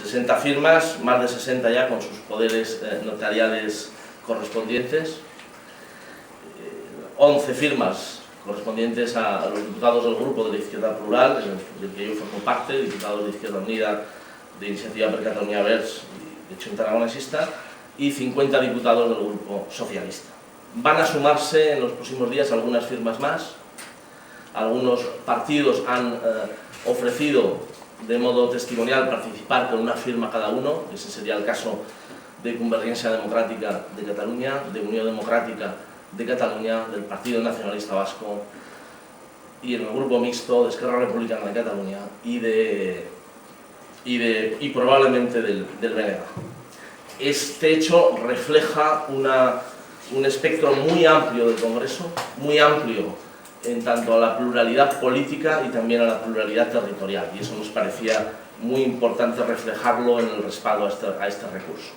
60 firmas, más de 60 ya con sus poderes notariales correspondientes, 11 firmas correspondientes a los diputados del grupo de la Izquierda Plural, del que yo formo parte, diputados de Izquierda Unida, de Iniciativa per Catalunya Verds y de Xunta Aragonesista, y 50 diputados del grupo socialista. Van a sumarse en los próximos días algunas firmas más. Algunos partidos han ofrecido de modo testimonial participar con una firma cada uno. Ese sería el caso de Convergencia Democrática de Cataluña, de Unión Democrática de Cataluña, del Partido Nacionalista Vasco y en el grupo mixto de Esquerra Republicana de Cataluña y probablemente del BNG. Este hecho refleja un espectro muy amplio del Congreso, muy amplio en tanto a la pluralidad política y también a la pluralidad territorial, y eso nos parecía muy importante reflejarlo en el respaldo a este recurso.